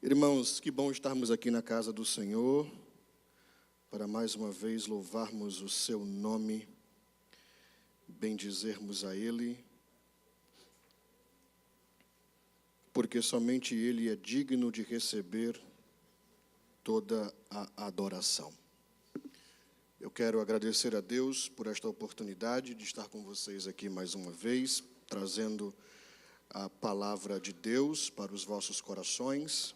Irmãos, que bom estarmos aqui na casa do Senhor, para mais uma vez louvarmos o seu nome, bendizermos a Ele, porque somente Ele é digno de receber toda a adoração. Eu quero agradecer a Deus por esta oportunidade de estar com vocês aqui mais uma vez, trazendo a palavra de Deus para os vossos corações.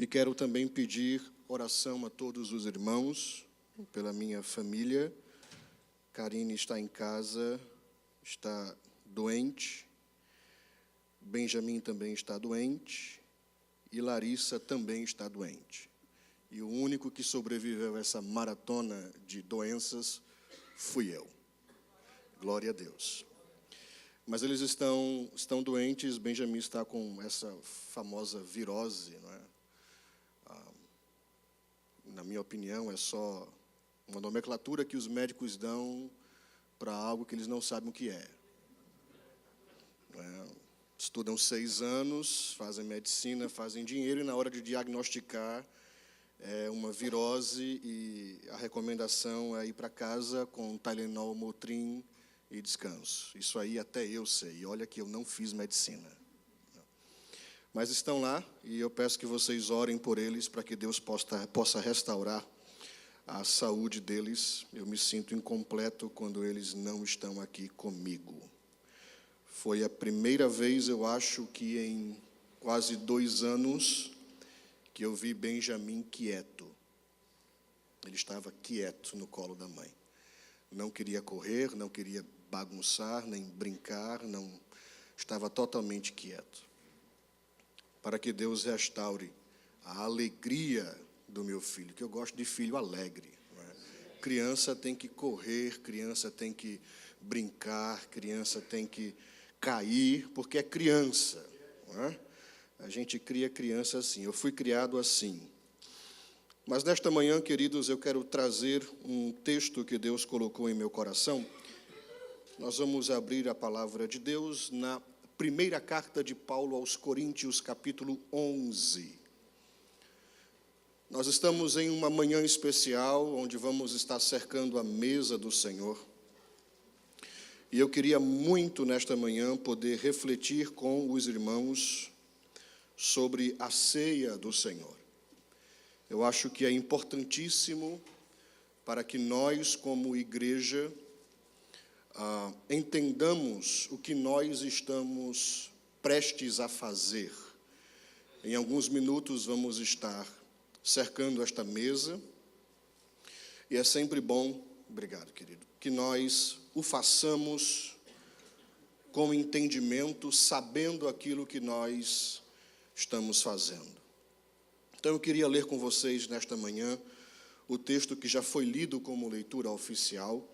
E quero também pedir oração a todos os irmãos, pela minha família. Karine está em casa, está doente. Benjamin também está doente. E Larissa também está doente. E o único que sobreviveu a essa maratona de doenças fui eu. Glória a Deus. Mas eles estão doentes. Benjamin está com essa famosa virose, não é? Na minha opinião, é só uma nomenclatura que os médicos dão para algo que eles não sabem o que é. Estudam 6 anos, fazem medicina, fazem dinheiro, e na hora de diagnosticar é uma virose, e a recomendação é ir para casa com Tylenol, Motrin e descanso. Isso aí até eu sei, e olha que eu não fiz medicina. Mas estão lá, e eu peço que vocês orem por eles, para que Deus possa restaurar a saúde deles. Eu me sinto incompleto quando eles não estão aqui comigo. Foi a primeira vez, eu acho, que em quase 2 anos, que eu vi Benjamin quieto. Ele estava quieto no colo da mãe. Não queria correr, não queria bagunçar, nem brincar, não, estava totalmente quieto. Para que Deus restaure a alegria do meu filho, que eu gosto de filho alegre. Não é? Criança tem que correr, criança tem que brincar, criança tem que cair, porque é criança. Não é? A gente cria criança assim, eu fui criado assim. Mas nesta manhã, queridos, eu quero trazer um texto que Deus colocou em meu coração. Nós vamos abrir a palavra de Deus na primeira carta de Paulo aos Coríntios, capítulo 11. Nós estamos em uma manhã especial, onde vamos estar cercando a mesa do Senhor. E eu queria muito, nesta manhã, poder refletir com os irmãos sobre a ceia do Senhor. Eu acho que é importantíssimo para que nós, como igreja, entendamos o que nós estamos prestes a fazer. Em alguns minutos vamos estar cercando esta mesa, e é sempre bom, obrigado, querido, que nós o façamos com entendimento, sabendo aquilo que nós estamos fazendo. Então eu queria ler com vocês nesta manhã o texto que já foi lido como leitura oficial,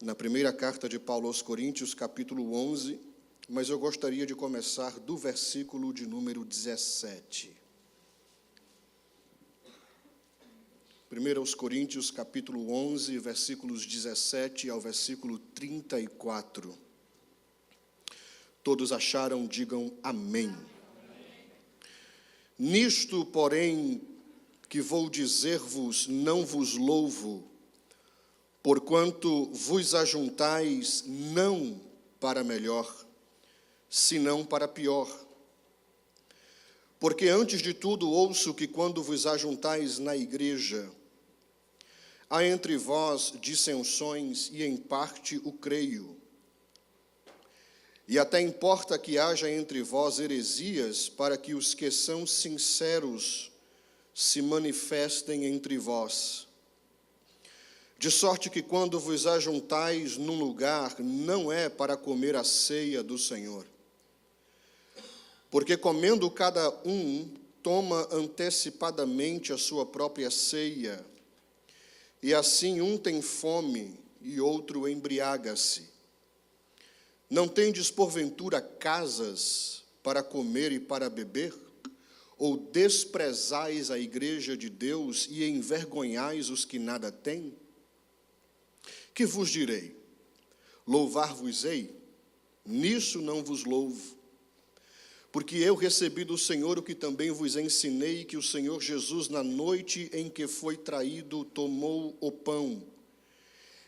na primeira carta de Paulo aos Coríntios, capítulo 11, mas eu gostaria de começar do versículo de número 17. 1 aos Coríntios, capítulo 11, versículos 17 ao versículo 34. Todos acharam, digam amém. Nisto, porém, que vou dizer-vos, não vos louvo, porquanto vos ajuntais não para melhor, senão para pior. Porque antes de tudo ouço que quando vos ajuntais na igreja, há entre vós dissensões, e em parte o creio. E até importa que haja entre vós heresias, para que os que são sinceros se manifestem entre vós. De sorte que quando vos ajuntais num lugar, não é para comer a ceia do Senhor. Porque comendo cada um, toma antecipadamente a sua própria ceia, e assim um tem fome e outro embriaga-se. Não tendes porventura casas para comer e para beber? Ou desprezais a igreja de Deus e envergonhais os que nada têm? Que vos direi? Louvar-vos-ei? Nisso não vos louvo. Porque eu recebi do Senhor o que também vos ensinei, que o Senhor Jesus, na noite em que foi traído, tomou o pão,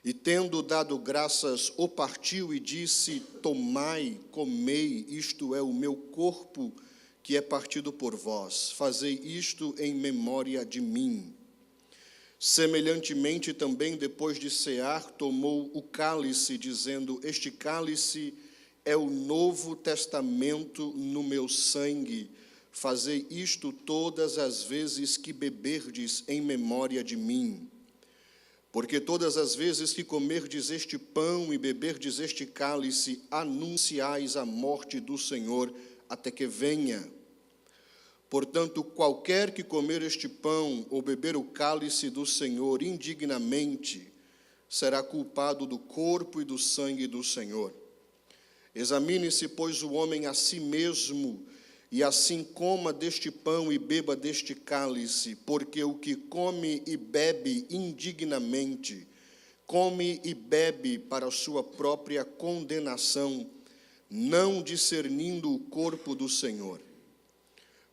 e tendo dado graças, o partiu e disse: tomai, comei, isto é o meu corpo, que é partido por vós. Fazei isto em memória de mim. Semelhantemente também, depois de cear, tomou o cálice, dizendo: este cálice é o novo testamento no meu sangue. Fazei isto todas as vezes que beberdes em memória de mim. Porque todas as vezes que comerdes este pão e beberdes este cálice, anunciais a morte do Senhor até que venha. Portanto, qualquer que comer este pão ou beber o cálice do Senhor indignamente, será culpado do corpo e do sangue do Senhor. Examine-se, pois, o homem a si mesmo, e assim coma deste pão e beba deste cálice, porque o que come e bebe indignamente, come e bebe para a sua própria condenação, não discernindo o corpo do Senhor.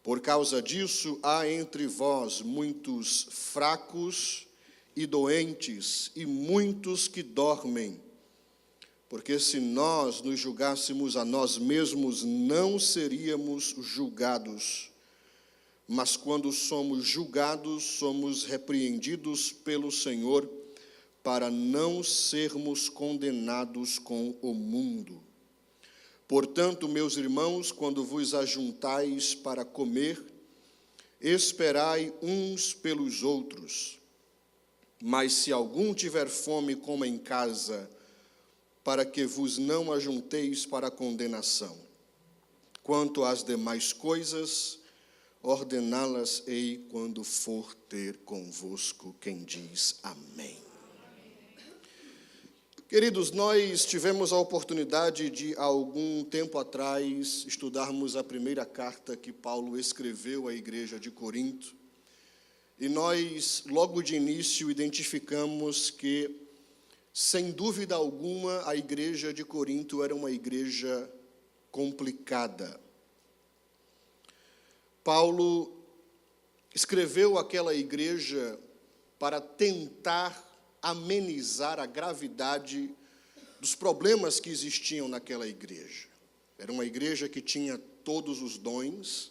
Por causa disso, há entre vós muitos fracos e doentes, e muitos que dormem. Porque se nós nos julgássemos a nós mesmos, não seríamos julgados. Mas quando somos julgados, somos repreendidos pelo Senhor, para não sermos condenados com o mundo. Portanto, meus irmãos, quando vos ajuntais para comer, esperai uns pelos outros. Mas se algum tiver fome, coma em casa, para que vos não ajunteis para a condenação. Quanto às demais coisas, ordená-las-ei quando for ter convosco. Quem diz amém. Queridos, nós tivemos a oportunidade de, há algum tempo atrás, estudarmos a primeira carta que Paulo escreveu à igreja de Corinto. E nós, logo de início, identificamos que, sem dúvida alguma, a igreja de Corinto era uma igreja complicada. Paulo escreveu àquela igreja para tentar amenizar a gravidade dos problemas que existiam naquela igreja. Era uma igreja que tinha todos os dons,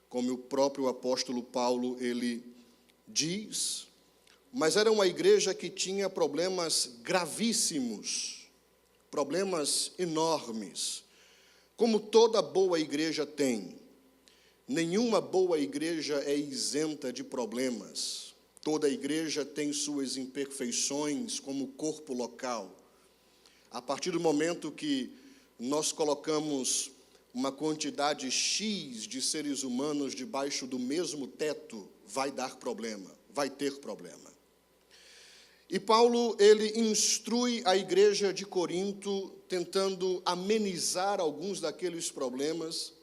como o próprio apóstolo Paulo, ele diz, mas era uma igreja que tinha problemas gravíssimos, problemas enormes, como toda boa igreja tem. Nenhuma boa igreja é isenta de problemas. Toda igreja tem suas imperfeições como corpo local. A partir do momento que nós colocamos uma quantidade X de seres humanos debaixo do mesmo teto, vai dar problema, vai ter problema. E Paulo, ele instrui a igreja de Corinto, tentando amenizar alguns daqueles problemas.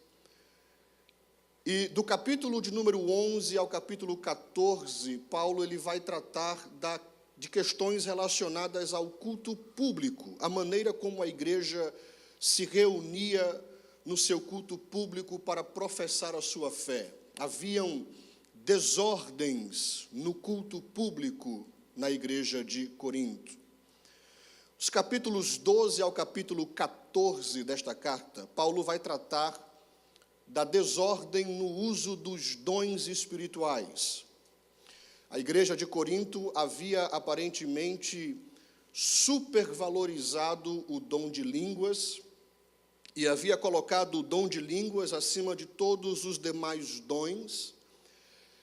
E do capítulo de número 11 ao capítulo 14, Paulo ele vai tratar de questões relacionadas ao culto público, a maneira como a igreja se reunia no seu culto público para professar a sua fé. Haviam desordens no culto público na igreja de Corinto. Os capítulos 12 ao capítulo 14 desta carta, Paulo vai tratar da desordem no uso dos dons espirituais. A igreja de Corinto havia aparentemente supervalorizado o dom de línguas e havia colocado o dom de línguas acima de todos os demais dons.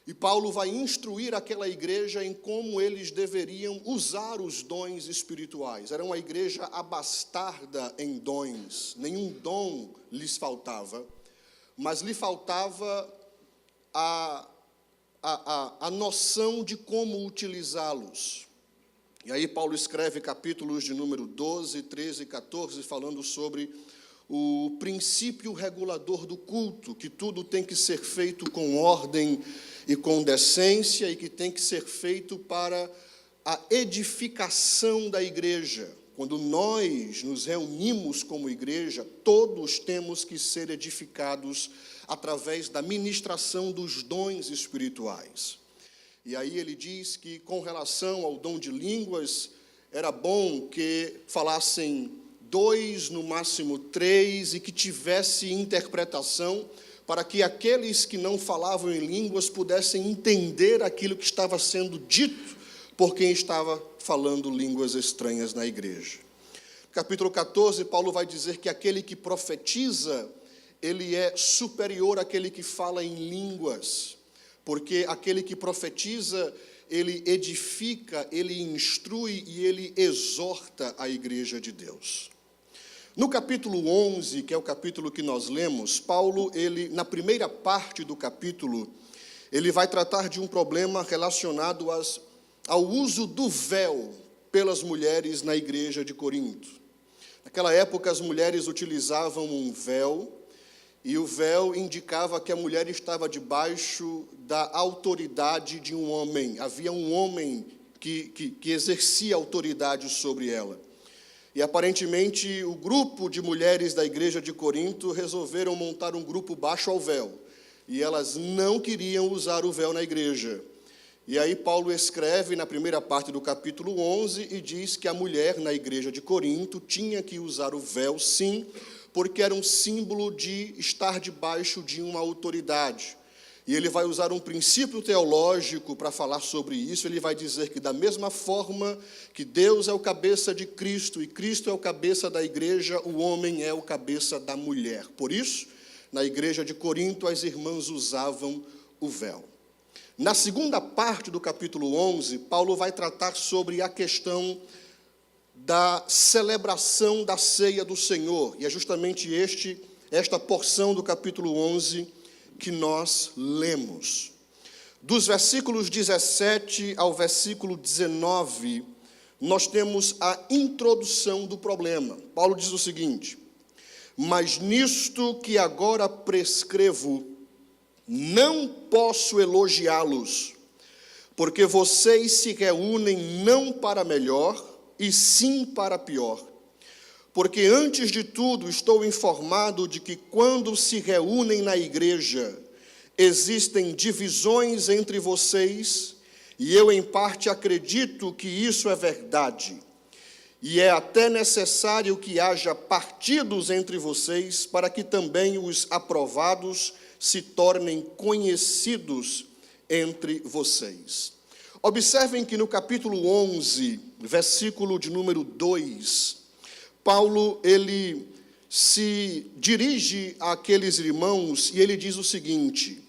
E Paulo vai instruir aquela igreja em como eles deveriam usar os dons espirituais. Era uma igreja abastarda em dons, nenhum dom lhes faltava, mas lhe faltava a noção de como utilizá-los. E aí Paulo escreve capítulos de número 12, 13 e 14, falando sobre o princípio regulador do culto, que tudo tem que ser feito com ordem e com decência, e que tem que ser feito para a edificação da igreja, quando nós nos reunimos como igreja, todos temos que ser edificados através da ministração dos dons espirituais. E aí ele diz que, com relação ao dom de línguas, era bom que falassem 2, no máximo 3, e que tivesse interpretação, para que aqueles que não falavam em línguas pudessem entender aquilo que estava sendo dito por quem estava falando línguas estranhas na igreja. No capítulo 14, Paulo vai dizer que aquele que profetiza, ele é superior àquele que fala em línguas, porque aquele que profetiza, ele edifica, ele instrui e ele exorta a igreja de Deus. No capítulo 11, que é o capítulo que nós lemos, Paulo, ele, na primeira parte do capítulo, ele vai tratar de um problema relacionado ao uso do véu pelas mulheres na igreja de Corinto. Naquela época, as mulheres utilizavam um véu, e o véu indicava que a mulher estava debaixo da autoridade de um homem. Havia um homem que exercia autoridade sobre ela. E, aparentemente, o grupo de mulheres da igreja de Corinto resolveram montar um grupo baixo ao véu. E elas não queriam usar o véu na igreja. E aí Paulo escreve na primeira parte do capítulo 11 e diz que a mulher na igreja de Corinto tinha que usar o véu, sim, porque era um símbolo de estar debaixo de uma autoridade. E ele vai usar um princípio teológico para falar sobre isso. Ele vai dizer que, da mesma forma que Deus é o cabeça de Cristo e Cristo é o cabeça da igreja, o homem é o cabeça da mulher. Por isso, na igreja de Corinto, as irmãs usavam o véu. Na segunda parte do capítulo 11, Paulo vai tratar sobre a questão da celebração da ceia do Senhor. E é justamente esta porção do capítulo 11 que nós lemos. Dos versículos 17 ao versículo 19, nós temos a introdução do problema. Paulo diz o seguinte: mas nisto que agora prescrevo, não posso elogiá-los, porque vocês se reúnem não para melhor, e sim para pior. Porque, antes de tudo, estou informado de que, quando se reúnem na igreja, existem divisões entre vocês, e eu, em parte, acredito que isso é verdade. E é até necessário que haja partidos entre vocês, para que também os aprovados se tornem conhecidos entre vocês. Observem que no capítulo 11, versículo de número 2, Paulo, ele se dirige àqueles irmãos e ele diz o seguinte: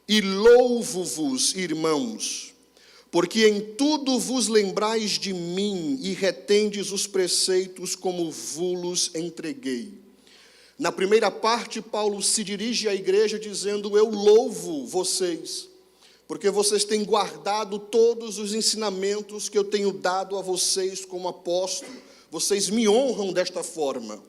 e louvo-vos, irmãos, porque em tudo vos lembrais de mim e retendes os preceitos como vos entreguei. Na primeira parte, Paulo se dirige à igreja dizendo: eu louvo vocês, porque vocês têm guardado todos os ensinamentos que eu tenho dado a vocês como apóstolo. Vocês me honram desta forma.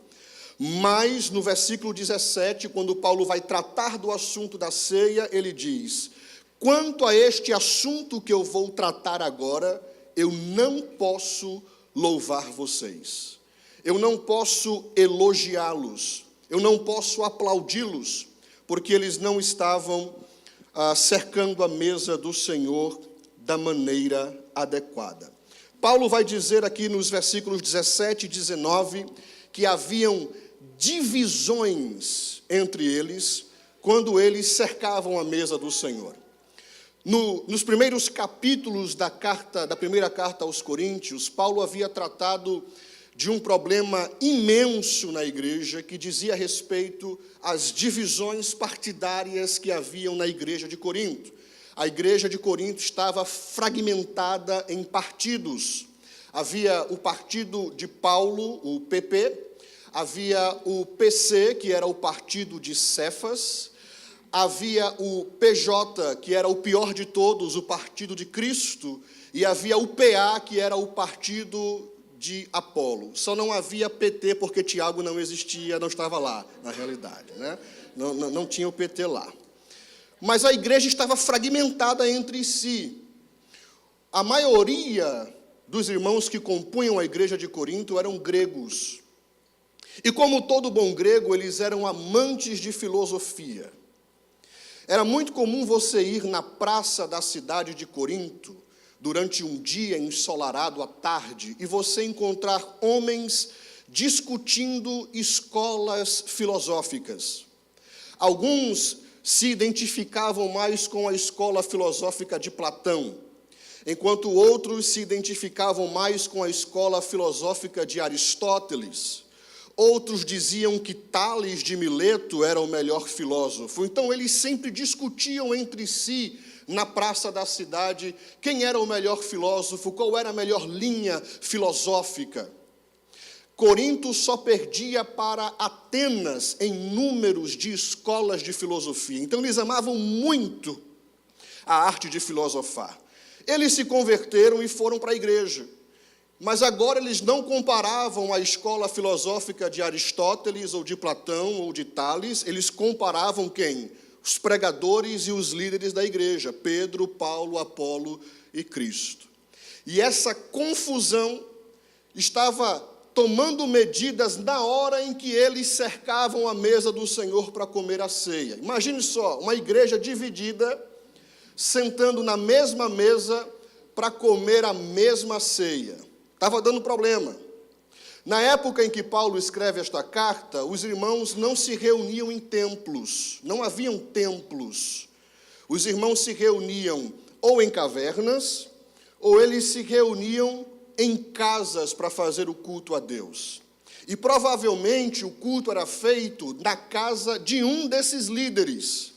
Mas, no versículo 17, quando Paulo vai tratar do assunto da ceia, ele diz: quanto a este assunto que eu vou tratar agora, eu não posso louvar vocês. Eu não posso elogiá-los. Eu não posso aplaudi-los, porque eles não estavam cercando a mesa do Senhor da maneira adequada. Paulo vai dizer aqui nos versículos 17 e 19 que haviam divisões entre eles quando eles cercavam a mesa do Senhor. Nos primeiros capítulos da primeira carta aos Coríntios, Paulo havia tratado de um problema imenso na igreja que dizia respeito às divisões partidárias que haviam na igreja de Corinto. A igreja de Corinto estava fragmentada em partidos. Havia o partido de Paulo, o PP, havia o PC, que era o partido de Cefas, havia o PJ, que era o pior de todos, o partido de Cristo, e havia o PA, que era o partido de Apolo. Só não havia PT porque Tiago não existia, não estava lá, na realidade, né? Não tinha o PT lá. Mas a igreja estava fragmentada entre si. A maioria dos irmãos que compunham a igreja de Corinto eram gregos. E como todo bom grego, eles eram amantes de filosofia. Era muito comum você ir na praça da cidade de Corinto, durante um dia ensolarado à tarde, e você encontrar homens discutindo escolas filosóficas. Alguns se identificavam mais com a escola filosófica de Platão, enquanto outros se identificavam mais com a escola filosófica de Aristóteles. Outros diziam que Tales de Mileto era o melhor filósofo. Então, eles sempre discutiam entre si, na praça da cidade, quem era o melhor filósofo, qual era a melhor linha filosófica. Corinto só perdia para Atenas em números de escolas de filosofia. Então, eles amavam muito a arte de filosofar. Eles se converteram e foram para a igreja. Mas agora eles não comparavam a escola filosófica de Aristóteles, ou de Platão, ou de Tales. Eles comparavam quem? Os pregadores e os líderes da igreja, Pedro, Paulo, Apolo e Cristo. E essa confusão estava tomando medidas na hora em que eles cercavam a mesa do Senhor para comer a ceia. Imagine só, uma igreja dividida, sentando na mesma mesa para comer a mesma ceia. Estava dando problema. Na época em que Paulo escreve esta carta, os irmãos não se reuniam em templos, não haviam templos. Os irmãos se reuniam ou em cavernas, ou eles se reuniam em casas para fazer o culto a Deus. E provavelmente o culto era feito na casa de um desses líderes.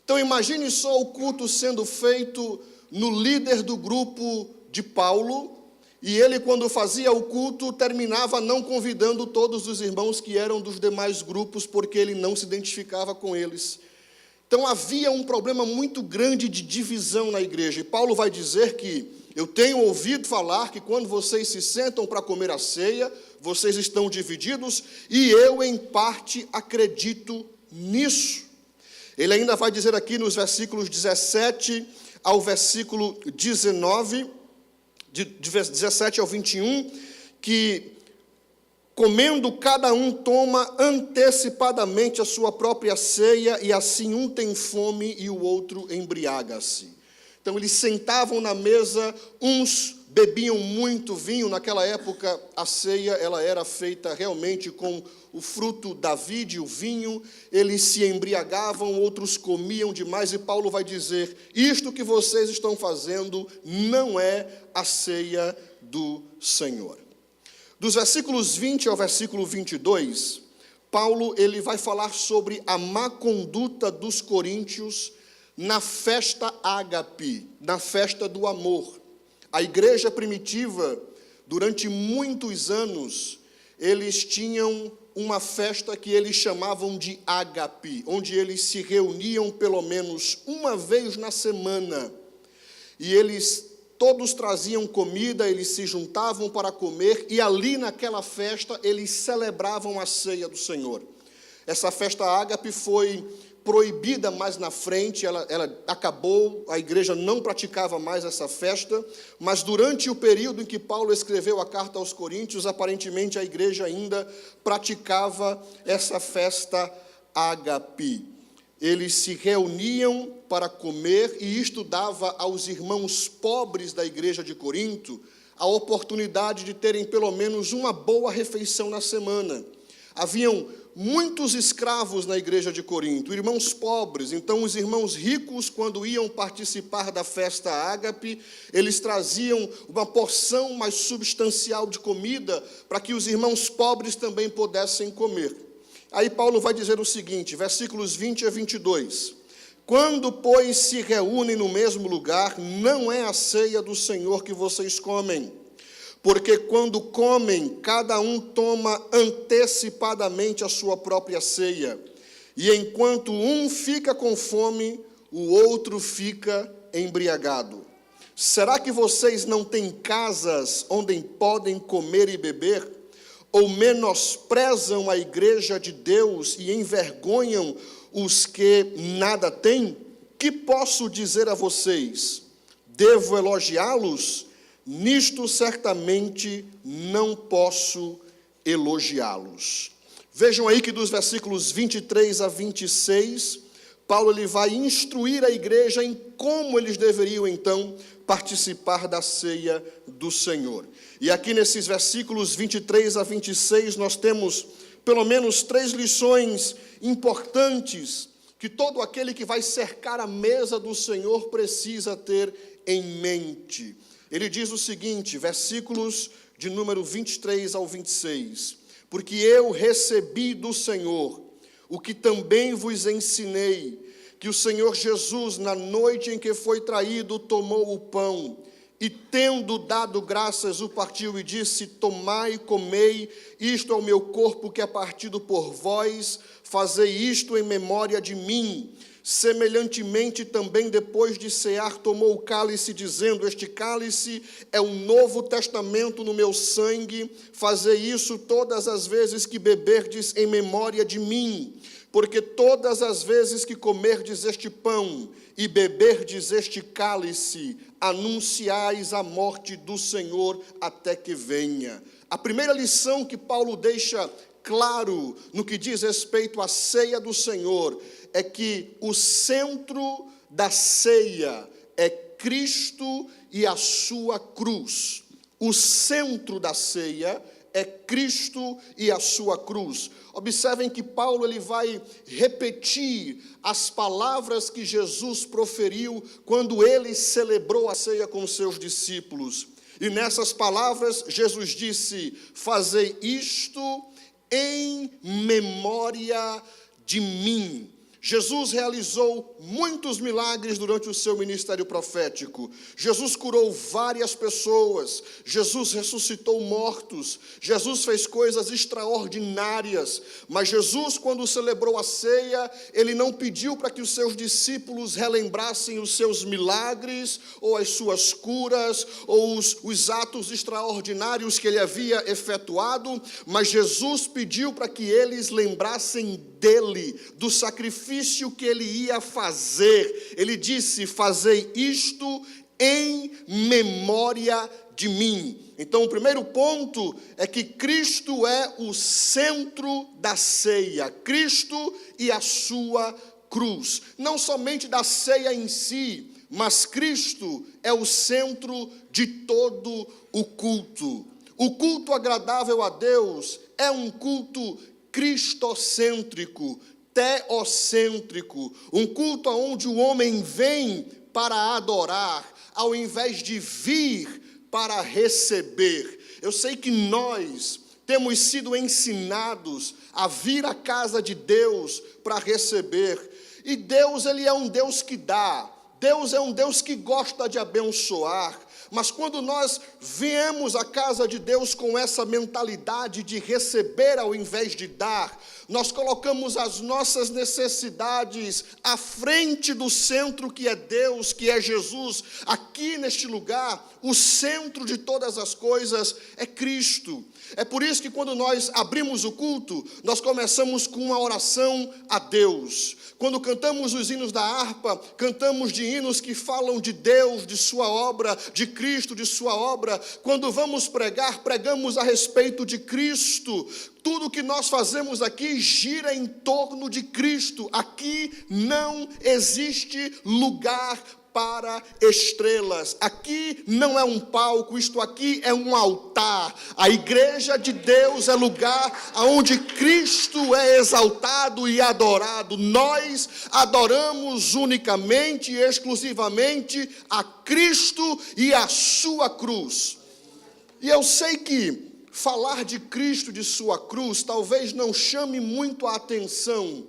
Então imagine só o culto sendo feito no líder do grupo de Paulo, e ele, quando fazia o culto, terminava não convidando todos os irmãos que eram dos demais grupos, porque ele não se identificava com eles. Então havia um problema muito grande de divisão na igreja. E Paulo vai dizer que eu tenho ouvido falar que quando vocês se sentam para comer a ceia, vocês estão divididos, e eu, em parte, acredito nisso. Ele ainda vai dizer aqui nos versículos 17 ao versículo 19, de 17 ao 21, que comendo cada um toma antecipadamente a sua própria ceia, e assim um tem fome e o outro embriaga-se. Então eles sentavam na mesa, uns bebiam muito vinho. Naquela época a ceia ela era feita realmente com o fruto da vide, o vinho. Eles se embriagavam, outros comiam demais, e Paulo vai dizer: isto que vocês estão fazendo não é a ceia do Senhor. Dos versículos 20 ao versículo 22, Paulo ele vai falar sobre a má conduta dos coríntios na festa ágape, na festa do amor. A igreja primitiva, durante muitos anos, eles tinham uma festa que eles chamavam de ágape, onde eles se reuniam pelo menos uma vez na semana. E eles todos traziam comida, eles se juntavam para comer, e ali naquela festa eles celebravam a ceia do Senhor. Essa festa ágape foi proibida mais na frente, ela acabou, a igreja não praticava mais essa festa, mas durante o período em que Paulo escreveu a carta aos Coríntios, aparentemente a igreja ainda praticava essa festa ágape. Eles se reuniam para comer, e isto dava aos irmãos pobres da igreja de Corinto a oportunidade de terem pelo menos uma boa refeição na semana. Haviam muitos escravos na igreja de Corinto, irmãos pobres. Então os irmãos ricos, quando iam participar da festa ágape, eles traziam uma porção mais substancial de comida para que os irmãos pobres também pudessem comer. Aí Paulo vai dizer o seguinte, versículos 20 a 22. Quando, pois, se reúnem no mesmo lugar, não é a ceia do Senhor que vocês comem. Porque quando comem, cada um toma antecipadamente a sua própria ceia. E enquanto um fica com fome, o outro fica embriagado. Será que vocês não têm casas onde podem comer e beber? Ou menosprezam a igreja de Deus e envergonham os que nada têm? Que posso dizer a vocês? Devo elogiá-los? nisto certamente não posso elogiá-los. Vejam aí que dos versículos 23 a 26, Paulo ele vai instruir a igreja em como eles deveriam, então, participar da ceia do Senhor. E aqui nesses versículos 23 a 26, nós temos pelo menos 3 lições importantes que todo aquele que vai cercar a mesa do Senhor precisa ter em mente. Ele diz o seguinte, versículos de número 23 ao 26. Porque eu recebi do Senhor o que também vos ensinei, que o Senhor Jesus, na noite em que foi traído, tomou o pão, e tendo dado graças, o partiu e disse, tomai e comei, isto é o meu corpo que é partido por vós, fazei isto em memória de mim. Semelhantemente também depois de cear, tomou o cálice, dizendo, este cálice é um novo testamento no meu sangue, fazei isso todas as vezes que beberdes em memória de mim. Porque todas as vezes que comerdes este pão e beberdes este cálice, anunciais a morte do Senhor até que venha. A primeira lição que Paulo deixa claro no que diz respeito à ceia do Senhor é que o centro da ceia é Cristo e a sua cruz. O centro da ceia é Cristo e a sua cruz. Observem que Paulo ele vai repetir as palavras que Jesus proferiu quando ele celebrou a ceia com os seus discípulos. E nessas palavras, Jesus disse, fazei isto em memória de mim. Jesus realizou muitos milagres durante o seu ministério profético. Jesus curou várias pessoas. Jesus ressuscitou mortos. Jesus fez coisas extraordinárias. Mas Jesus, quando celebrou a ceia, ele não pediu para que os seus discípulos relembrassem os seus milagres, ou as suas curas, ou os atos extraordinários que ele havia efetuado, mas Jesus pediu para que eles lembrassem dele, do sacrifício que ele ia fazer. Ele disse, fazei isto em memória de mim. Então, o primeiro ponto é que Cristo é o centro da ceia. Cristo e a sua cruz. Não somente da ceia em si, mas Cristo é o centro de todo o culto. O culto agradável a Deus é um culto cristocêntrico, teocêntrico, um culto onde o homem vem para adorar, ao invés de vir para receber. Eu sei que nós temos sido ensinados a vir à casa de Deus para receber, e Deus ele é um Deus que dá, Deus é um Deus que gosta de abençoar. Mas quando nós viemos à casa de Deus com essa mentalidade de receber ao invés de dar, nós colocamos as nossas necessidades à frente do centro que é Deus, que é Jesus. Aqui neste lugar, o centro de todas as coisas é Cristo. É por isso que quando nós abrimos o culto, nós começamos com uma oração a Deus. Quando cantamos os hinos da harpa, cantamos de hinos que falam de Deus, de sua obra, de Cristo, de sua obra. Quando vamos pregar, pregamos a respeito de Cristo. Tudo que nós fazemos aqui gira em torno de Cristo. Aqui não existe lugar para estrelas. Aqui não é um palco, isto aqui é um altar. A igreja de Deus é lugar onde Cristo é exaltado e adorado. Nós adoramos unicamente e exclusivamente a Cristo e a sua cruz. E eu sei que falar de Cristo, de sua cruz, talvez não chame muito a atenção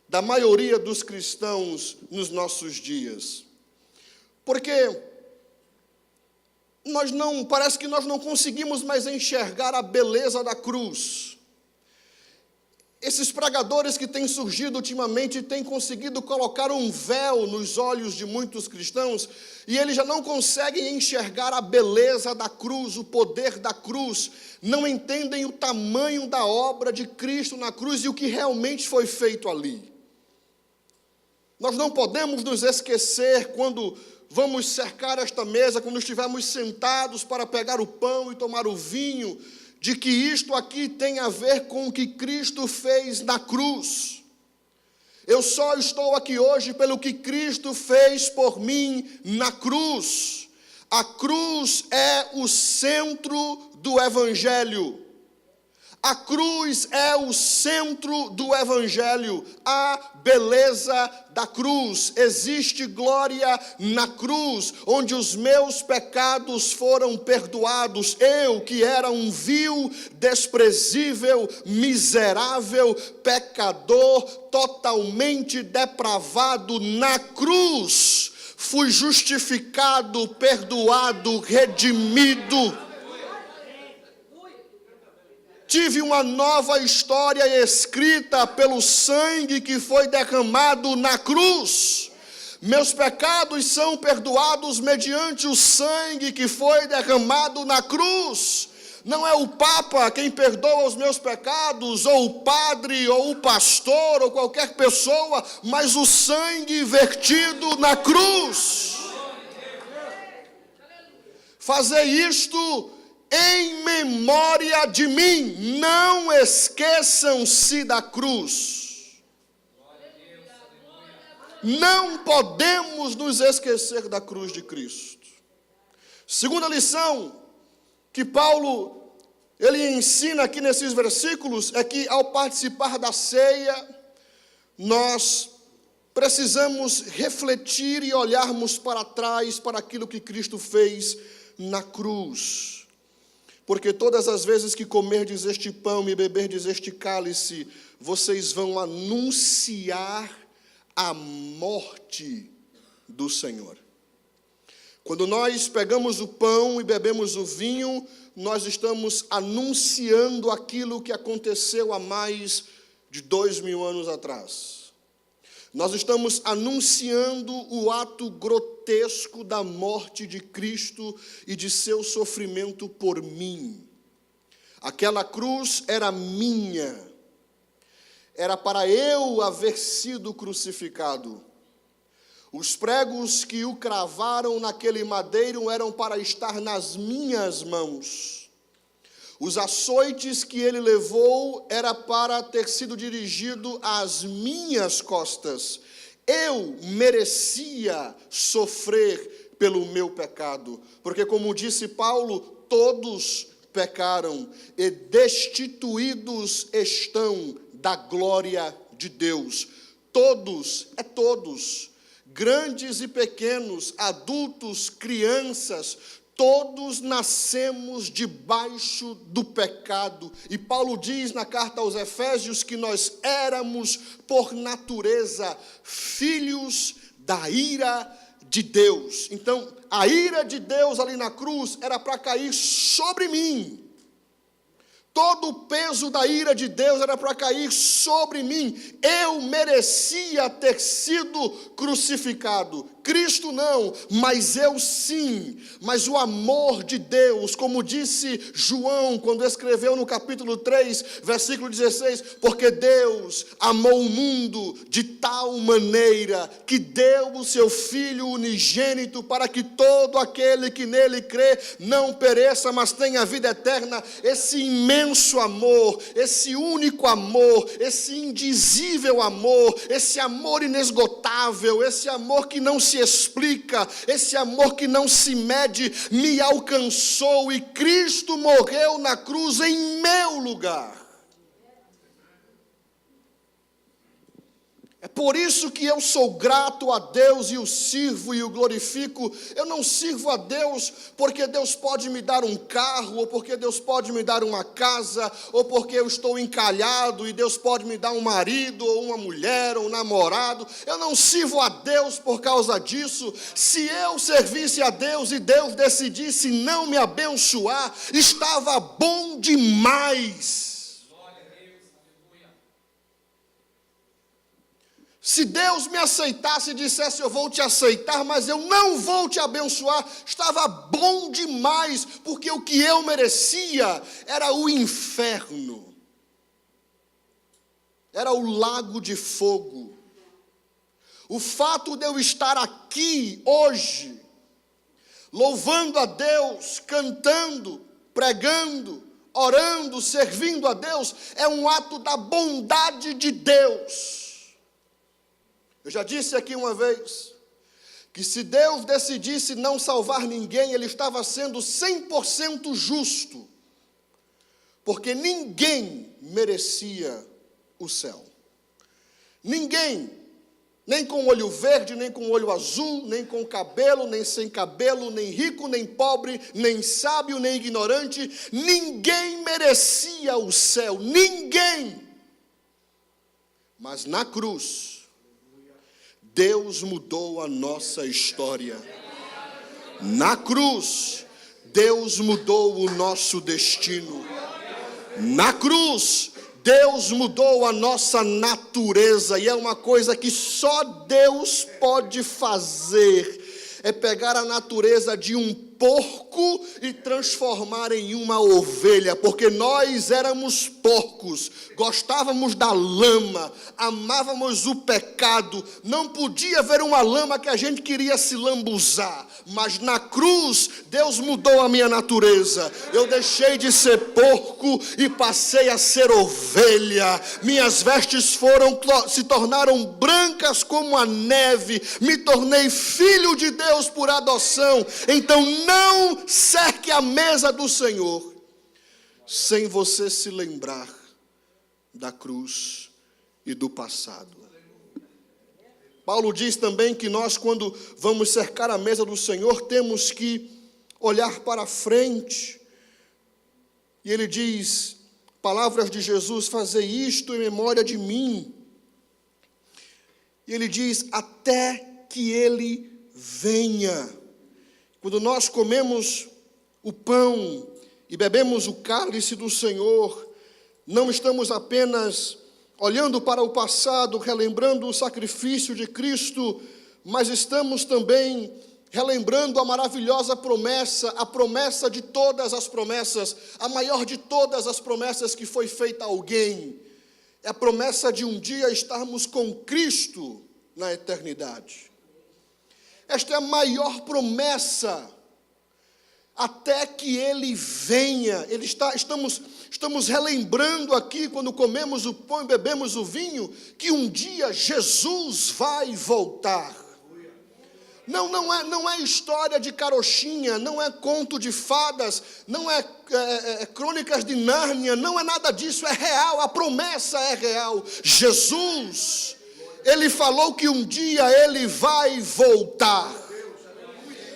da maioria dos cristãos nos nossos dias. Porque parece que nós não conseguimos mais enxergar a beleza da cruz. Esses pregadores que têm surgido ultimamente têm conseguido colocar um véu nos olhos de muitos cristãos e eles já não conseguem enxergar a beleza da cruz, o poder da cruz, não entendem o tamanho da obra de Cristo na cruz e o que realmente foi feito ali. Nós não podemos nos esquecer quando vamos cercar esta mesa, quando estivermos sentados para pegar o pão e tomar o vinho, de que isto aqui tem a ver com o que Cristo fez na cruz. Eu só estou aqui hoje pelo que Cristo fez por mim na cruz. A cruz é o centro do Evangelho. A cruz é o centro do Evangelho, a beleza da cruz. Existe glória na cruz, onde os meus pecados foram perdoados. Eu, que era um vil, desprezível, miserável, pecador, totalmente depravado, na cruz, fui justificado, perdoado, redimido. Tive uma nova história escrita pelo sangue que foi derramado na cruz. Meus pecados são perdoados mediante o sangue que foi derramado na cruz. Não é o Papa quem perdoa os meus pecados, ou o padre, ou o pastor, ou qualquer pessoa, mas o sangue vertido na cruz. Fazer isto em memória de mim. Não esqueçam-se da cruz. Não podemos nos esquecer da cruz de Cristo. Segunda lição que Paulo ele ensina aqui nesses versículos é que ao participar da ceia, nós precisamos refletir e olharmos para trás para aquilo que Cristo fez na cruz. Porque todas as vezes que comerdes este pão e beberdes este cálice, vocês vão anunciar a morte do Senhor. Quando nós pegamos o pão e bebemos o vinho, nós estamos anunciando aquilo que aconteceu há mais de 2000 anos atrás. Nós estamos anunciando o ato grotesco da morte de Cristo e de seu sofrimento por mim. Aquela cruz era minha. Era para eu haver sido crucificado. Os pregos que o cravaram naquele madeiro eram para estar nas minhas mãos. Os açoites que ele levou era para ter sido dirigido às minhas costas. Eu merecia sofrer pelo meu pecado, porque como disse Paulo, todos pecaram e destituídos estão da glória de Deus. Todos, todos, grandes e pequenos, adultos, crianças, todos nascemos debaixo do pecado. E Paulo diz na carta aos Efésios que nós éramos, por natureza, filhos da ira de Deus. Então, a ira de Deus ali na cruz era para cair sobre mim. Todo o peso da ira de Deus era para cair sobre mim. Eu merecia ter sido crucificado. Cristo não, mas eu sim. Mas o amor de Deus, como disse João, quando escreveu no capítulo 3, versículo 16, porque Deus amou o mundo de tal maneira que deu o seu Filho unigênito para que todo aquele que nele crê não pereça, mas tenha vida eterna. Esse imenso amor, esse único amor, esse indizível amor, esse amor inesgotável, esse amor que não se explica, esse amor que não se mede, me alcançou e Cristo morreu na cruz em meu lugar. É por isso que eu sou grato a Deus e o sirvo e o glorifico. Eu não sirvo a Deus porque Deus pode me dar um carro, ou porque Deus pode me dar uma casa, ou porque eu estou encalhado e Deus pode me dar um marido, ou uma mulher, ou um namorado. Eu não sirvo a Deus por causa disso. Se eu servisse a Deus e Deus decidisse não me abençoar, estava bom demais. Se Deus me aceitasse e dissesse, eu vou te aceitar, mas eu não vou te abençoar, estava bom demais, porque o que eu merecia era o inferno, era o lago de fogo. O fato de eu estar aqui hoje, louvando a Deus, cantando, pregando, orando, servindo a Deus, é um ato da bondade de Deus. Eu já disse aqui uma vez, que se Deus decidisse não salvar ninguém, Ele estava sendo 100% justo, porque ninguém merecia o céu. Ninguém, nem com olho verde, nem com olho azul, nem com cabelo, nem sem cabelo, nem rico, nem pobre, nem sábio, nem ignorante, ninguém merecia o céu, ninguém. Mas na cruz, Deus mudou a nossa história. Na cruz, Deus mudou o nosso destino. Na cruz, Deus mudou a nossa natureza, e é uma coisa que só Deus pode fazer, é pegar a natureza de um porco e transformar em uma ovelha, porque nós éramos porcos, gostávamos da lama, amávamos o pecado, não podia haver uma lama que a gente queria se lambuzar, mas na cruz Deus mudou a minha natureza, eu deixei de ser porco e passei a ser ovelha, minhas vestes se tornaram brancas como a neve, me tornei filho de Deus por adoção. Então não cerque a mesa do Senhor sem você se lembrar da cruz e do passado. Paulo diz também que nós, quando vamos cercar a mesa do Senhor, temos que olhar para frente. E ele diz, palavras de Jesus, fazei isto em memória de mim. E ele diz, até que ele venha. Quando nós comemos o pão e bebemos o cálice do Senhor, não estamos apenas olhando para o passado, relembrando o sacrifício de Cristo, mas estamos também relembrando a maravilhosa promessa, a promessa de todas as promessas, a maior de todas as promessas que foi feita a alguém. É a promessa de um dia estarmos com Cristo na eternidade. Esta é a maior promessa, até que Ele venha. Estamos relembrando aqui, quando comemos o pão e bebemos o vinho, que um dia Jesus vai voltar. Não é história de carochinha, não é conto de fadas, não é crônicas de Nárnia, não é nada disso, é real, a promessa é real. Jesus, Ele falou que um dia Ele vai voltar.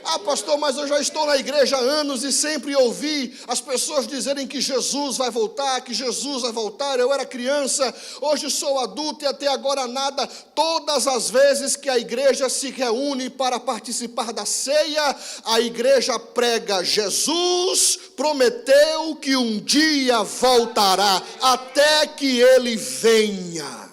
Ah, pastor, mas eu já estou na igreja há anos e sempre ouvi as pessoas dizerem que Jesus vai voltar, que Jesus vai voltar. Eu era criança, hoje sou adulto e até agora nada. Todas as vezes que a igreja se reúne para participar da ceia, a igreja prega, Jesus prometeu que um dia voltará, até que Ele venha.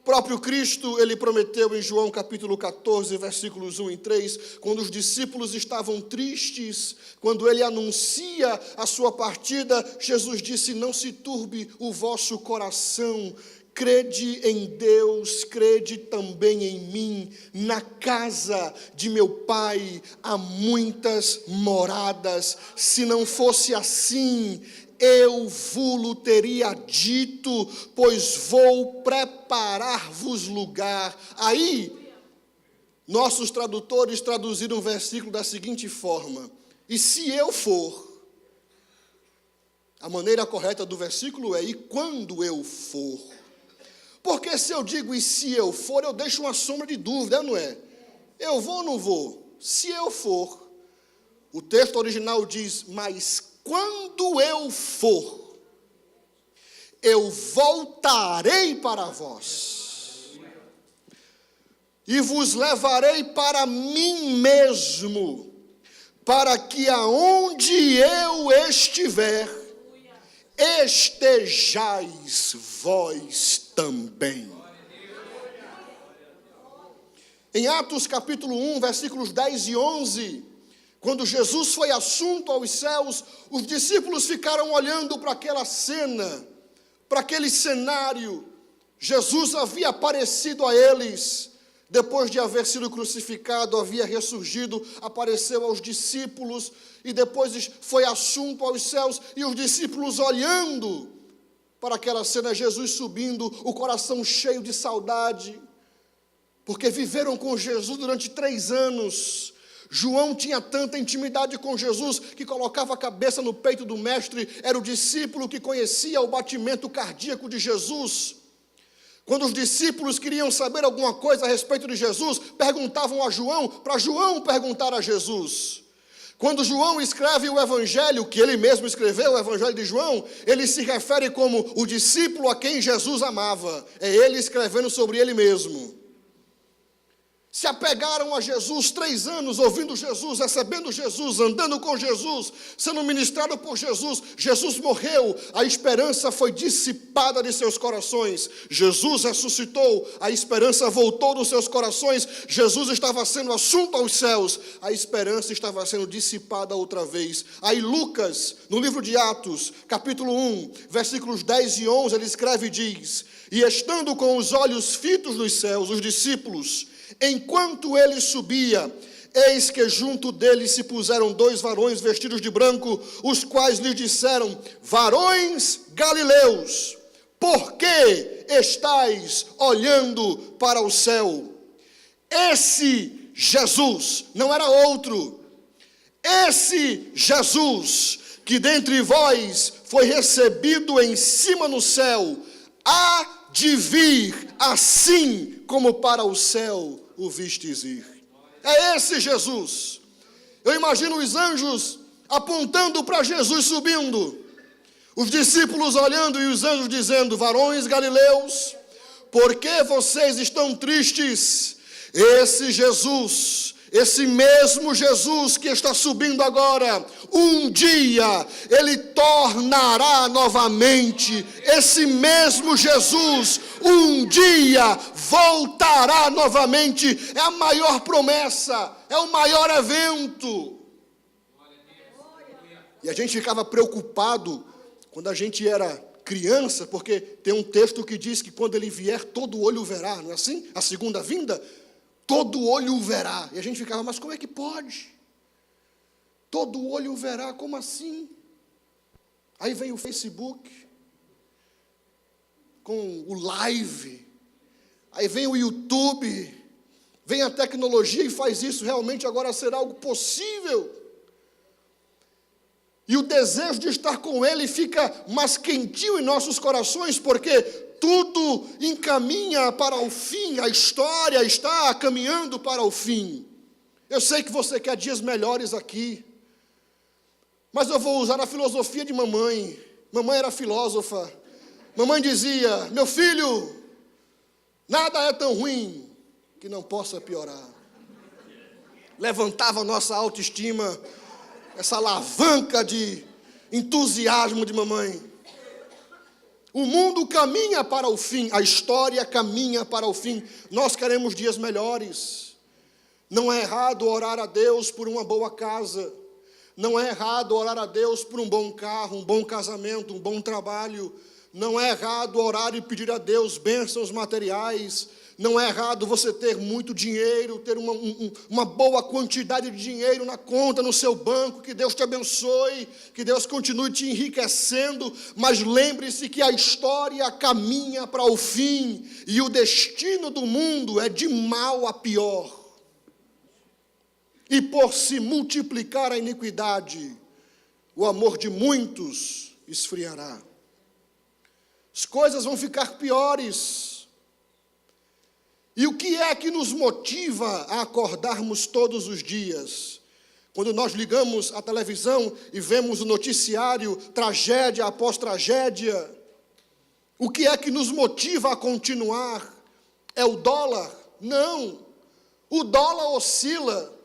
O próprio Cristo, Ele prometeu em João capítulo 14, versículos 1 e 3, quando os discípulos estavam tristes, quando Ele anuncia a sua partida, Jesus disse, não se turbe o vosso coração, crede em Deus, crede também em mim, na casa de meu Pai há muitas moradas, se não fosse assim, eu vos teria dito, pois vou preparar-vos lugar. Aí, nossos tradutores traduziram o versículo da seguinte forma, e se eu for, a maneira correta do versículo é, e quando eu for. Porque se eu digo, e se eu for, eu deixo uma sombra de dúvida, não é? Eu vou ou não vou? Se eu for, o texto original diz, mas quando eu for, eu voltarei para vós, e vos levarei para mim mesmo, para que aonde eu estiver, estejais vós também. Em Atos capítulo 1, versículos 10 e 11, quando Jesus foi assunto aos céus, os discípulos ficaram olhando para aquela cena, para aquele cenário. Jesus havia aparecido a eles, depois de haver sido crucificado, havia ressurgido, apareceu aos discípulos, e depois foi assunto aos céus, e os discípulos olhando para aquela cena, Jesus subindo, o coração cheio de saudade, porque viveram com Jesus durante 3 anos. João tinha tanta intimidade com Jesus que colocava a cabeça no peito do mestre, era o discípulo que conhecia o batimento cardíaco de Jesus. Quando os discípulos queriam saber alguma coisa a respeito de Jesus, perguntavam a João, para João perguntar a Jesus. Quando João escreve o evangelho, que ele mesmo escreveu, o evangelho de João, ele se refere como o discípulo a quem Jesus amava. É ele escrevendo sobre ele mesmo. Se apegaram a Jesus 3 anos, ouvindo Jesus, recebendo Jesus, andando com Jesus, sendo ministrado por Jesus. Jesus morreu, a esperança foi dissipada de seus corações. Jesus ressuscitou, a esperança voltou dos seus corações. Jesus estava sendo assunto aos céus, a esperança estava sendo dissipada outra vez. Aí Lucas, no livro de Atos, capítulo 1, versículos 10 e 11, ele escreve e diz: e estando com os olhos fitos nos céus, os discípulos, enquanto ele subia, eis que junto dele se puseram 2 varões vestidos de branco, os quais lhe disseram: varões galileus, por que estáis olhando para o céu? Esse Jesus, não era outro, esse Jesus, que dentre vós foi recebido em cima no céu, há de vir assim como para o céu o vistes ir. É esse Jesus. Eu imagino os anjos apontando para Jesus subindo, os discípulos olhando e os anjos dizendo: varões galileus, por que vocês estão tristes? Esse Jesus, esse mesmo Jesus que está subindo agora, um dia ele tornará novamente. Esse mesmo Jesus, um dia voltará novamente. É a maior promessa, é o maior evento. E a gente ficava preocupado quando a gente era criança, porque tem um texto que diz que quando ele vier, todo olho verá, não é assim? A segunda vinda, todo olho o verá. E a gente ficava: mas como é que pode? Todo olho o verá, como assim? Aí vem o Facebook, com o live, aí vem o YouTube, vem a tecnologia e faz isso realmente agora ser algo possível. E o desejo de estar com Ele fica mais quentinho em nossos corações, porque tudo encaminha para o fim, a história está caminhando para o fim. Eu sei que você quer dias melhores aqui, mas eu vou usar a filosofia de mamãe. Mamãe era filósofa. Mamãe dizia: meu filho, nada é tão ruim que não possa piorar. Levantava a nossa autoestima, essa alavanca de entusiasmo de mamãe. O mundo caminha para o fim, a história caminha para o fim. Nós queremos dias melhores. Não é errado orar a Deus por uma boa casa. Não é errado orar a Deus por um bom carro, um bom casamento, um bom trabalho. Não é errado orar e pedir a Deus bênçãos materiais. Não é errado você ter muito dinheiro, ter uma boa quantidade de dinheiro na conta, no seu banco. Que Deus te abençoe, que Deus continue te enriquecendo. Mas lembre-se que a história caminha para o fim e o destino do mundo é de mal a pior. E por se multiplicar a iniquidade, o amor de muitos esfriará. As coisas vão ficar piores. E o que é que nos motiva a acordarmos todos os dias? Quando nós ligamos a televisão e vemos o noticiário, tragédia após tragédia, o que é que nos motiva a continuar? É o dólar? Não. O dólar oscila.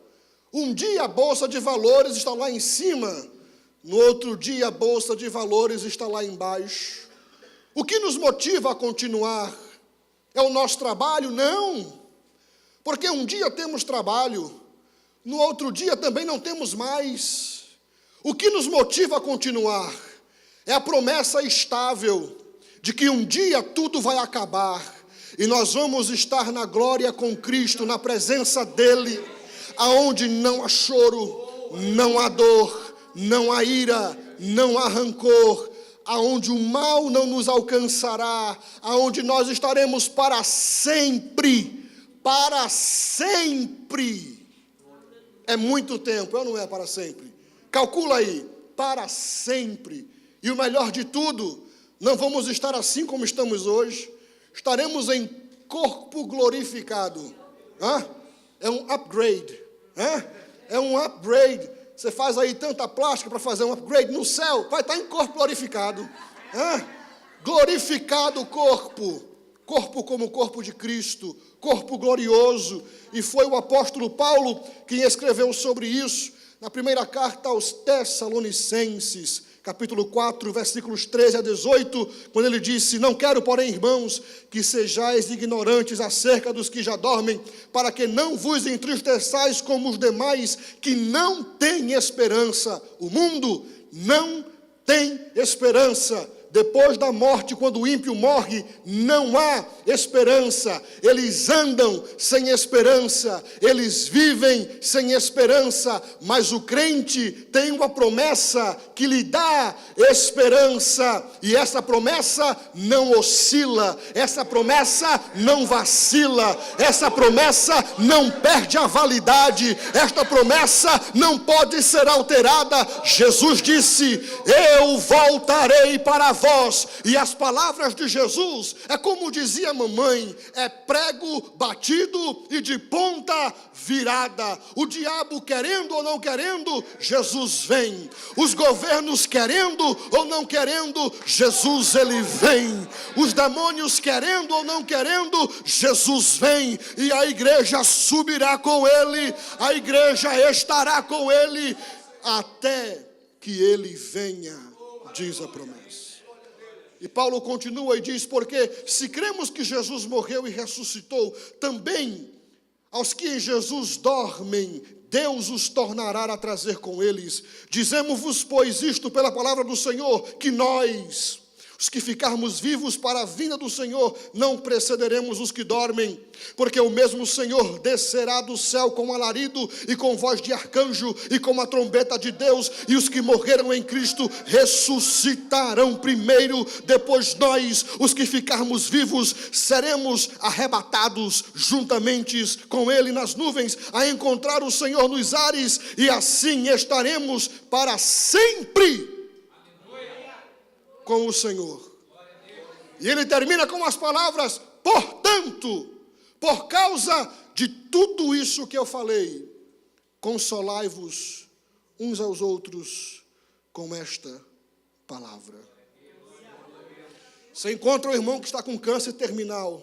Um dia a Bolsa de Valores está lá em cima, no outro dia a Bolsa de Valores está lá embaixo. O que nos motiva a continuar? É o nosso trabalho? Não, porque um dia temos trabalho, no outro dia também não temos mais. O que nos motiva a continuar é a promessa estável de que um dia tudo vai acabar e nós vamos estar na glória com Cristo, na presença dEle, aonde não há choro, não há dor, não há ira, não há rancor, aonde o mal não nos alcançará, aonde nós estaremos para sempre. Para sempre. É muito tempo, ou não é para sempre? Calcula aí, para sempre. E o melhor de tudo, não vamos estar assim como estamos hoje, estaremos em corpo glorificado. É um upgrade. É um upgrade. Você faz aí tanta plástica para fazer um upgrade no céu, vai estar em corpo glorificado. Glorificado o corpo. Corpo como o corpo de Cristo, corpo glorioso. E foi o apóstolo Paulo quem escreveu sobre isso na primeira carta aos Tessalonicenses, capítulo 4, versículos 13 a 18, quando ele disse: não quero, porém, irmãos, que sejais ignorantes acerca dos que já dormem, para que não vos entristeçais como os demais que não têm esperança. O mundo não tem esperança. Depois da morte, quando o ímpio morre, não há esperança. Eles andam sem esperança, eles vivem sem esperança, mas o crente tem uma promessa que lhe dá esperança, e essa promessa não oscila, essa promessa não vacila, essa promessa não perde a validade, esta promessa não pode ser alterada. Jesus disse: eu voltarei para vós. E as palavras de Jesus, é como dizia a mamãe, é prego batido e de ponta virada. O diabo querendo ou não querendo, Jesus vem. Os governos querendo ou não querendo, Jesus ele vem. Os demônios querendo ou não querendo, Jesus vem. E a igreja subirá com ele, a igreja estará com ele, até que ele venha, diz a promessa. E Paulo continua e diz: porque se cremos que Jesus morreu e ressuscitou, também aos que em Jesus dormem, Deus os tornará a trazer com eles. Dizemos-vos, pois, isto pela palavra do Senhor, que nós, os que ficarmos vivos para a vinda do Senhor, não precederemos os que dormem, porque o mesmo Senhor descerá do céu com alarido e com voz de arcanjo e com a trombeta de Deus, e os que morreram em Cristo ressuscitarão primeiro. Depois nós, os que ficarmos vivos, seremos arrebatados juntamente com Ele nas nuvens, a encontrar o Senhor nos ares, e assim estaremos para sempre com o Senhor. E ele termina com as palavras: portanto, por causa de tudo isso que eu falei, consolai-vos uns aos outros com esta palavra. Você encontra o irmão que está com câncer terminal,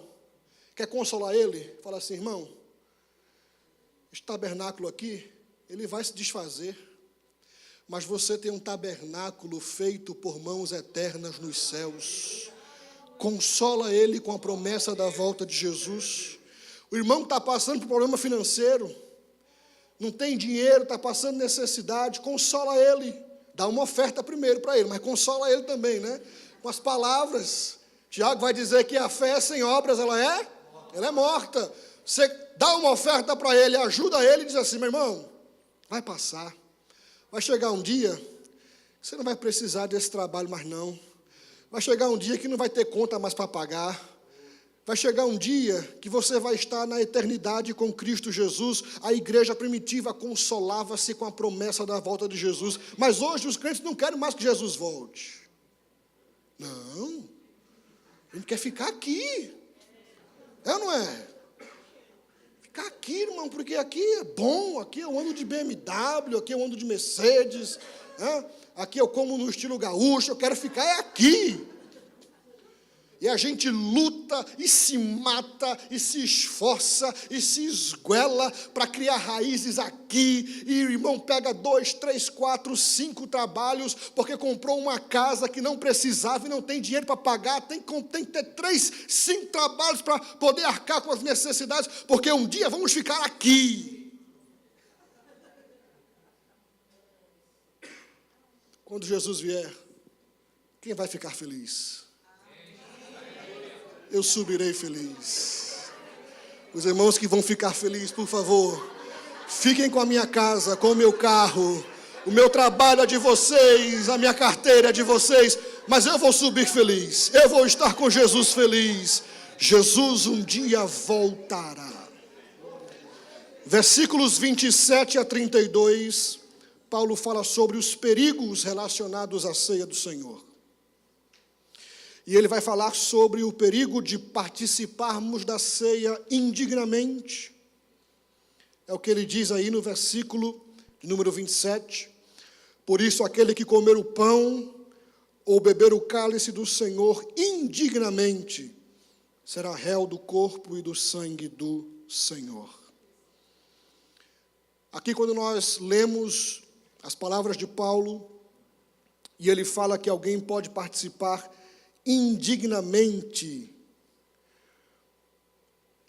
quer consolar ele? Fala assim: irmão, este tabernáculo aqui, ele vai se desfazer, mas você tem um tabernáculo feito por mãos eternas nos céus. Consola ele com a promessa da volta de Jesus. O irmão está passando por problema financeiro, não tem dinheiro, está passando necessidade, consola ele. Dá uma oferta primeiro para ele, mas consola ele também, né? Com as palavras. Tiago vai dizer que a fé sem obras, ela é morta. Você dá uma oferta para ele, ajuda ele e diz assim: meu irmão, vai passar. Vai chegar um dia que você não vai precisar desse trabalho mais não. Vai chegar um dia que não vai ter conta mais para pagar. Vai chegar um dia que você vai estar na eternidade com Cristo Jesus. A igreja primitiva consolava-se com a promessa da volta de Jesus. Mas hoje os crentes não querem mais que Jesus volte. Não. A gente quer ficar aqui. É ou não é? Ficar aqui, irmão, porque aqui é bom, aqui eu ando de BMW, aqui eu ando de Mercedes, aqui eu como no estilo gaúcho, eu quero ficar aqui. E a gente luta e se mata e se esforça e se esguela para criar raízes aqui. E o irmão pega 2, 3, 4, 5 trabalhos porque comprou uma casa que não precisava e não tem dinheiro para pagar. Tem que ter 3, 5 trabalhos para poder arcar com as necessidades, porque um dia vamos ficar aqui. Quando Jesus vier, quem vai ficar feliz? eu subirei feliz. Os irmãos que vão ficar felizes, por favor, fiquem com a minha casa, com o meu carro. O meu trabalho é de vocês, a minha carteira é de vocês, mas eu vou subir feliz, eu vou estar com Jesus feliz. Jesus um dia voltará. Versículos 27 a 32, Paulo fala sobre os perigos relacionados à ceia do Senhor. E ele vai falar sobre o perigo de participarmos da ceia indignamente. É o que ele diz aí no versículo número 27. Por isso, aquele que comer o pão ou beber o cálice do Senhor indignamente será réu do corpo e do sangue do Senhor. Aqui, quando nós lemos as palavras de Paulo, e ele fala que alguém pode participar indignamente,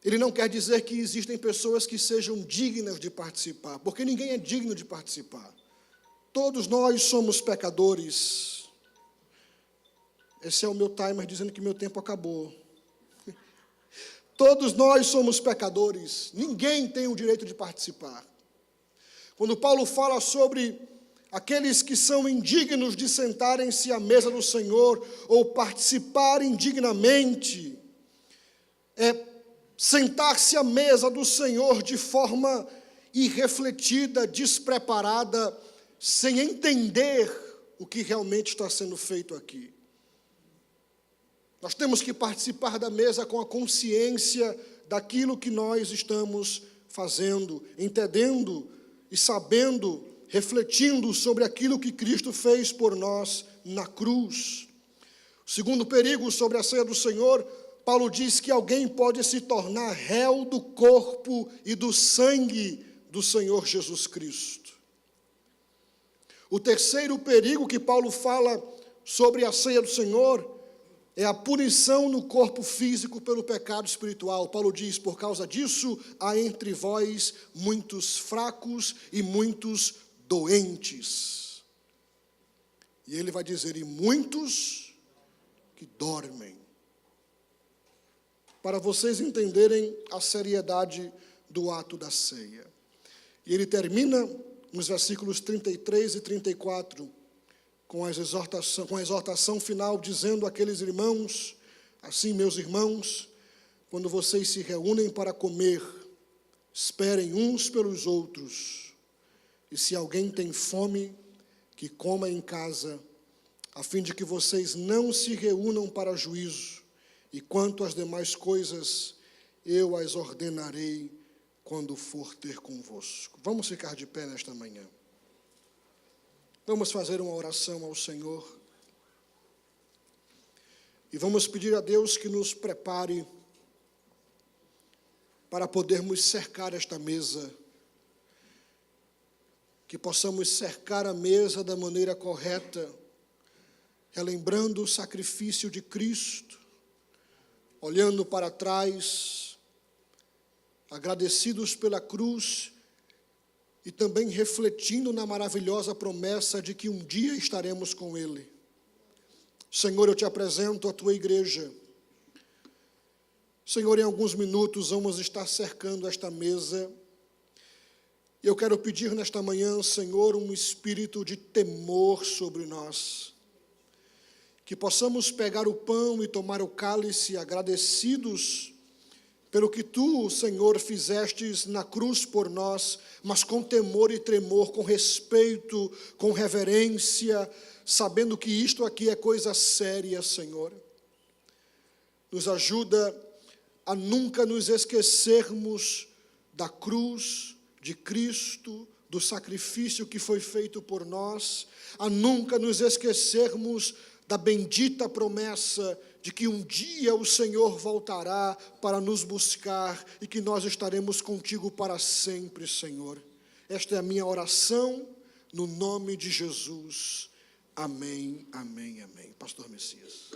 ele não quer dizer que existem pessoas que sejam dignas de participar, porque ninguém é digno de participar. Todos nós somos pecadores. Esse é o meu timer dizendo que meu tempo acabou. Todos nós somos pecadores. Ninguém tem o direito de participar. Quando Paulo fala sobre aqueles que são indignos de sentarem-se à mesa do Senhor ou participarem dignamente, é sentar-se à mesa do Senhor de forma irrefletida, despreparada, sem entender o que realmente está sendo feito aqui. Nós temos que participar da mesa com a consciência daquilo que nós estamos fazendo, entendendo e sabendo, refletindo sobre aquilo que Cristo fez por nós na cruz. O segundo perigo sobre a ceia do Senhor, Paulo diz que alguém pode se tornar réu do corpo e do sangue do Senhor Jesus Cristo. O terceiro perigo que Paulo fala sobre a ceia do Senhor é a punição no corpo físico pelo pecado espiritual. Paulo diz, por causa disso, há entre vós muitos fracos e muitos doentes. E ele vai dizer, e muitos que dormem. Para vocês entenderem a seriedade do ato da ceia. E ele termina nos versículos 33 e 34, com a exortação final, dizendo àqueles irmãos, assim, meus irmãos, quando vocês se reúnem para comer, esperem uns pelos outros, e se alguém tem fome, que coma em casa, a fim de que vocês não se reúnam para juízo, e quanto às demais coisas, eu as ordenarei quando for ter convosco. Vamos ficar de pé nesta manhã. Vamos fazer uma oração ao Senhor. E vamos pedir a Deus que nos prepare para podermos cercar esta mesa. Que possamos cercar a mesa da maneira correta, relembrando o sacrifício de Cristo, olhando para trás, agradecidos pela cruz e também refletindo na maravilhosa promessa de que um dia estaremos com Ele. Senhor, eu te apresento a tua igreja. Senhor, em alguns minutos vamos estar cercando esta mesa. Eu quero pedir nesta manhã, Senhor, um espírito de temor sobre nós. Que possamos pegar o pão e tomar o cálice agradecidos pelo que tu, Senhor, fizestes na cruz por nós, mas com temor e tremor, com respeito, com reverência, sabendo que isto aqui é coisa séria, Senhor. Nos ajuda a nunca nos esquecermos da cruz de Cristo, do sacrifício que foi feito por nós, a nunca nos esquecermos da bendita promessa de que um dia o Senhor voltará para nos buscar e que nós estaremos contigo para sempre, Senhor. Esta é a minha oração, no nome de Jesus. Amém, amém, amém. Pastor Messias.